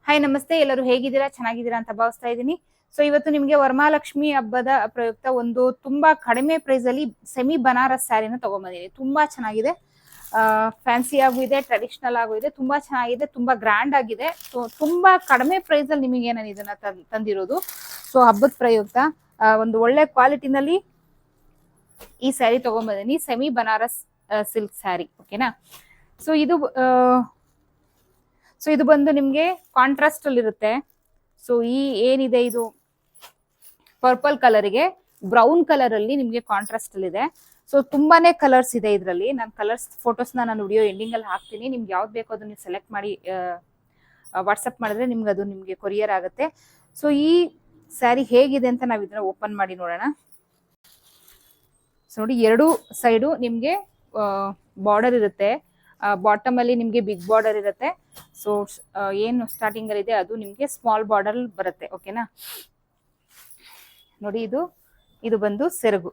Hi ನಮಸ್ತೆ, ಎಲ್ಲರೂ ಹೇಗಿದ್ದೀರಾ? ಚೆನ್ನಾಗಿದ್ದೀರಾ ಅಂತ ಭಾವಿಸ್ತಾ ಇದ್ದೀನಿ. ಸೊ ಇವತ್ತು ನಿಮಗೆ ವರಮಹಾಲಕ್ಷ್ಮಿ ಹಬ್ಬದ ಪ್ರಯುಕ್ತ ಒಂದು ತುಂಬಾ ಕಡಿಮೆ ಪ್ರೈಸ್ ಅಲ್ಲಿ ಸೆಮಿ ಬನಾರಸ್ ಸ್ಯಾರಿನ ತಗೊಂಡ್ಬಂದಿದ್ದೀನಿ. ತುಂಬಾ ಚೆನ್ನಾಗಿದೆ, ಫ್ಯಾನ್ಸಿ ಆಗೂ ಇದೆ, ಟ್ರೆಡಿಷನಲ್ ಆಗೂ ಇದೆ, ತುಂಬಾ ಚೆನ್ನಾಗಿದೆ, ತುಂಬಾ ಗ್ರ್ಯಾಂಡ್ ಆಗಿದೆ. ಸೊ ತುಂಬಾ ಕಡಿಮೆ ಪ್ರೈಸ್ ಅಲ್ಲಿ ನಿಮಗೆ ನಾನು ಇದನ್ನ ತಂದಿರೋದು. ಸೊ ಹಬ್ಬದ ಪ್ರಯುಕ್ತ ಒಂದು ಒಳ್ಳೆ ಕ್ವಾಲಿಟಿನಲ್ಲಿ ಈ ಸ್ಯಾರಿ ತಗೊಂಡ್ಬಂದಿದ್ದೀನಿ. ಸೆಮಿ ಬನಾರಸ್ ಸಿಲ್ಕ್ ಸ್ಯಾರಿ, ಓಕೆನಾ. ಸೊ ಇದು ಬಂದು ನಿಮ್ಗೆ ಕಾಂಟ್ರಾಸ್ಟ್ ಅಲ್ಲಿ ಇರುತ್ತೆ. ಸೊ ಈ ಏನಿದೆ ಇದು ಪರ್ಪಲ್ ಕಲರ್ಗೆ ಬ್ರೌನ್ ಕಲರ್ ಅಲ್ಲಿ ನಿಮ್ಗೆ ಕಾಂಟ್ರಾಸ್ಟ್ ಅಲ್ಲಿ ಇದೆ. ಸೊ ತುಂಬಾನೇ ಕಲರ್ಸ್ ಇದೆ ಇದರಲ್ಲಿ. ನಾನು ಕಲರ್ಸ್ ಫೋಟೋಸ್ ನಾನು ವಿಡಿಯೋ ಎಂಡಿಂಗ್ ಅಲ್ಲಿ ಹಾಕ್ತೀನಿ. ನಿಮ್ಗೆ ಯಾವ್ದು ಬೇಕೋ ಅದನ್ನ ನೀವು ಸೆಲೆಕ್ಟ್ ಮಾಡಿ ವಾಟ್ಸಪ್ ಮಾಡಿದ್ರೆ ನಿಮ್ಗೆ ಅದು ನಿಮ್ಗೆ ಕೊರಿಯರ್ ಆಗುತ್ತೆ. ಸೊ ಈ ಸ್ಯಾರಿ ಹೇಗಿದೆ ಅಂತ ನಾವು ಇದನ್ನ ಓಪನ್ ಮಾಡಿ ನೋಡೋಣ. ಸೊ ನೋಡಿ, ಎರಡು ಸೈಡು ನಿಮ್ಗೆ ಬಾರ್ಡರ್ ಇರುತ್ತೆ. ಬಾಟಮ್ ಅಲ್ಲಿ ನಿಮ್ಗೆ ಬಿಗ್ ಬಾರ್ಡರ್ ಇರುತ್ತೆ. ಸೊ ಏನು ಸ್ಟಾರ್ಟಿಂಗ್ ಅಲ್ಲಿ ಇದೆ ಅದು ನಿಮ್ಗೆ ಸ್ಮಾಲ್ ಬಾರ್ಡರ್ ಬರುತ್ತೆ, ಓಕೆನಾ. ನೋಡಿ, ಇದು ಬಂದು ಸೆರಗು.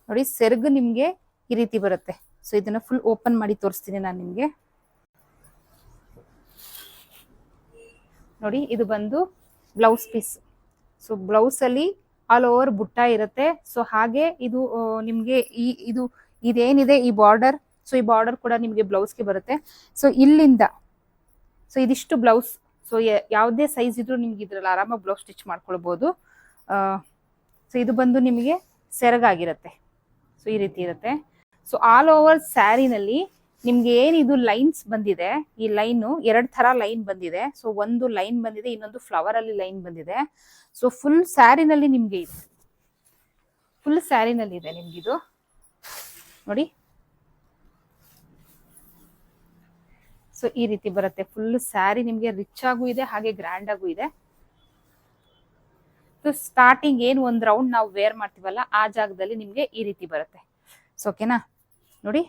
ನೋಡಿ, ಸೆರಗು ನಿಮ್ಗೆ ಈ ರೀತಿ ಬರುತ್ತೆ. ಸೊ ಇದನ್ನ ಫುಲ್ ಓಪನ್ ಮಾಡಿ ತೋರಿಸ್ತೀನಿ ನಾನು ನಿಮ್ಗೆ. ನೋಡಿ, ಇದು ಬಂದು ಬ್ಲೌಸ್ ಪೀಸ್. ಸೊ ಬ್ಲೌಸ್ ಅಲ್ಲಿ ಆಲ್ ಓವರ್ ಬುಟ್ಟ ಇರುತ್ತೆ. ಸೊ ಹಾಗೆ ಇದು ನಿಮ್ಗೆ ಇದೇನಿದೆ ಈ ಬಾರ್ಡರ್, ಸೊ ಈ ಬಾರ್ಡರ್ ಕೂಡ ನಿಮ್ಗೆ ಬ್ಲೌಸ್ಗೆ ಬರುತ್ತೆ. ಸೊ ಇಲ್ಲಿಂದ ಸೊ ಇದಿಷ್ಟು ಬ್ಲೌಸ್. ಸೊ ಯಾವುದೇ ಸೈಜ್ ಇದ್ರೂ ನಿಮ್ಗೆ ಇದ್ರಲ್ಲಿ ಆರಾಮಾಗಿ ಬ್ಲೌಸ್ ಸ್ಟಿಚ್ ಮಾಡ್ಕೊಳ್ಬಹುದು. ಸೊ ಇದು ಬಂದು ನಿಮಗೆ ಸೆರಗಾಗಿರುತ್ತೆ. ಸೊ ಈ ರೀತಿ ಇರುತ್ತೆ. ಸೊ ಆಲ್ ಓವರ್ ಸ್ಯಾರಿನಲ್ಲಿ ನಿಮ್ಗೆ ಏನಿದು ಲೈನ್ಸ್ ಬಂದಿದೆ, ಈ ಲೈನು ಎರಡು ತರ ಲೈನ್ ಬಂದಿದೆ. ಸೊ ಒಂದು ಲೈನ್ ಬಂದಿದೆ, ಇನ್ನೊಂದು ಫ್ಲವರ್ ಅಲ್ಲಿ ಲೈನ್ ಬಂದಿದೆ. ಸೊ ಫುಲ್ ಸ್ಯಾರಿನಲ್ಲಿ ನಿಮ್ಗೆ ಇದೆ, ಫುಲ್ ಸ್ಯಾರಿನಲ್ಲಿ ಇದೆ ನಿಮ್ಗಿದು. ನೋಡಿ, ಸೊ ಈ ರೀತಿ ಬರುತ್ತೆ. ಫುಲ್ ಸ್ಯಾರಿ ನಿಮ್ಗೆ ರಿಚ್ ಆಗೂ ಇದೆ, ಹಾಗೆ ಗ್ರ್ಯಾಂಡ್ ಆಗೂ ಇದೆ. ಸೊ ಸ್ಟಾರ್ಟಿಂಗ್ ಏನು ಒಂದ್ ರೌಂಡ್ ನಾವು ವೇರ್ ಮಾಡ್ತೀವಲ್ಲ ಆ ಜಾಗದಲ್ಲಿ ನಿಮ್ಗೆ ಈ ರೀತಿ ಬರುತ್ತೆ. ಸೊ ಓಕೆನಾ. ನೋಡಿ,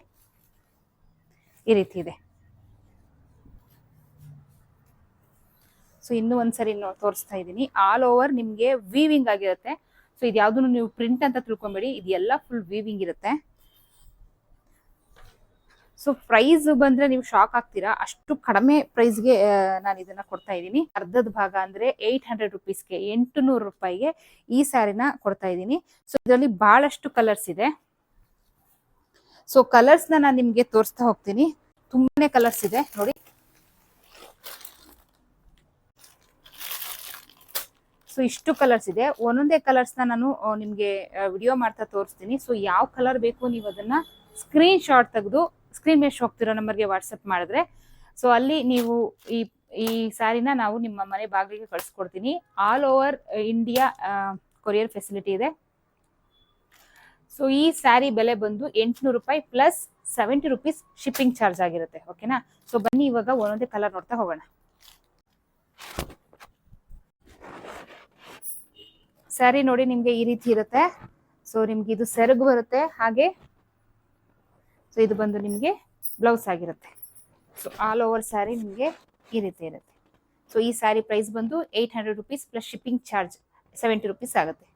ಈ ರೀತಿ ಇದೆ. ಸೊ ಇನ್ನೂ ಒಂದ್ಸರಿ ತೋರಿಸ್ತಾ ಇದ್ದೀನಿ. ಆಲ್ ಓವರ್ ನಿಮ್ಗೆ ವೀವಿಂಗ್ ಆಗಿರುತ್ತೆ. ಸೊ ಇದು ಯಾವ್ದು ನೀವು ಪ್ರಿಂಟ್ ಅಂತ ತಿಳ್ಕೊಂಬೇಡಿ, ಇದು ಎಲ್ಲ ಫುಲ್ ವೀವಿಂಗ್ ಇರುತ್ತೆ. ಸೊ ಪ್ರೈಸ್ ಬಂದ್ರೆ ನೀವು ಶಾಕ್ ಆಗ್ತೀರಾ, ಅಷ್ಟು ಕಡಿಮೆ ಪ್ರೈಸ್ಗೆ ನಾನು ಇದನ್ನ ಕೊಡ್ತಾ ಇದ್ದೀನಿ. ಅರ್ಧದ ಭಾಗ ಅಂದ್ರೆ 800 ರುಪೀಸ್ಗೆ, 800 ರೂಪಾಯಿಗೆ ಈ ಸ್ಯಾರಿನ ಕೊಡ್ತಾ ಇದ್ದೀನಿ. ಸೊ ಇದರಲ್ಲಿ ಬಹಳಷ್ಟು ಕಲರ್ಸ್ ಇದೆ. ಸೊ ಕಲರ್ಸ್ ನಾನು ನಿಮ್ಗೆ ತೋರಿಸ್ತಾ ಹೋಗ್ತೀನಿ. ತುಂಬಾನೇ ಕಲರ್ಸ್ ಇದೆ ನೋಡಿ. ಸೊ ಇಷ್ಟು ಕಲರ್ಸ್ ಇದೆ. ಒಂದೊಂದೇ ಕಲರ್ಸ್ ನಾನು ನಿಮ್ಗೆ ವಿಡಿಯೋ ಮಾಡ್ತಾ ತೋರಿಸ್ತೀನಿ. ಸೊ ಯಾವ ಕಲರ್ ಬೇಕು ನೀವು ಅದನ್ನ ಸ್ಕ್ರೀನ್ ಶಾಟ್ ತೆಗೆದು ಸ್ಕ್ರೀನ್ ಮೇಲೆ ಹೋಗ್ತಿರೋ ನಂಬರ್ಗೆ ವಾಟ್ಸಪ್ ಮಾಡಿದ್ರೆ ಸೊ ಅಲ್ಲಿ ನೀವು ಈ ಸ್ಯಾರಿನ ನಾವು ನಿಮ್ಮ ಮನೆ ಬಾಗಿಲಿಗೆ ಕಳಿಸ್ಕೊಡ್ತೀನಿ. All over India courier facility ಇದೆ. ಸೊ ಈ ಸ್ಯಾರಿ ಬೆಲೆ ಬಂದು 800 ರೂಪಾಯಿ ಪ್ಲಸ್ 70 ರುಪೀಸ್ ಶಿಪ್ಪಿಂಗ್ ಚಾರ್ಜ್ ಆಗಿರುತ್ತೆ, ಓಕೆನಾ. ಸೊ ಬನ್ನಿ ಇವಾಗ ಒಂದೊಂದೇ ಕಲರ್ ನೋಡ್ತಾ ಹೋಗೋಣ. ಸ್ಯಾರಿ ನೋಡಿ ನಿಮ್ಗೆ ಈ ರೀತಿ ಇರುತ್ತೆ. ಸೊ ನಿಮ್ಗೆ ಇದು ಸೆರಗು ಬರುತ್ತೆ, ಹಾಗೆ ಸೊ ಇದು ಬಂದು ನಿಮ್ಗೆ ಬ್ಲೌಸ್ ಆಗಿರುತ್ತೆ. ಸೊ ಆಲ್ ಓವರ್ ಸ್ಯಾರಿ ನಿಮ್ಗೆ ಈ ರೀತಿ ಇರುತ್ತೆ. ಸೊ ಈ ಸ್ಯಾರಿ ಪ್ರೈಸ್ ಬಂದು 800 rupees plus shipping charge 70 rupees ಆಗುತ್ತೆ.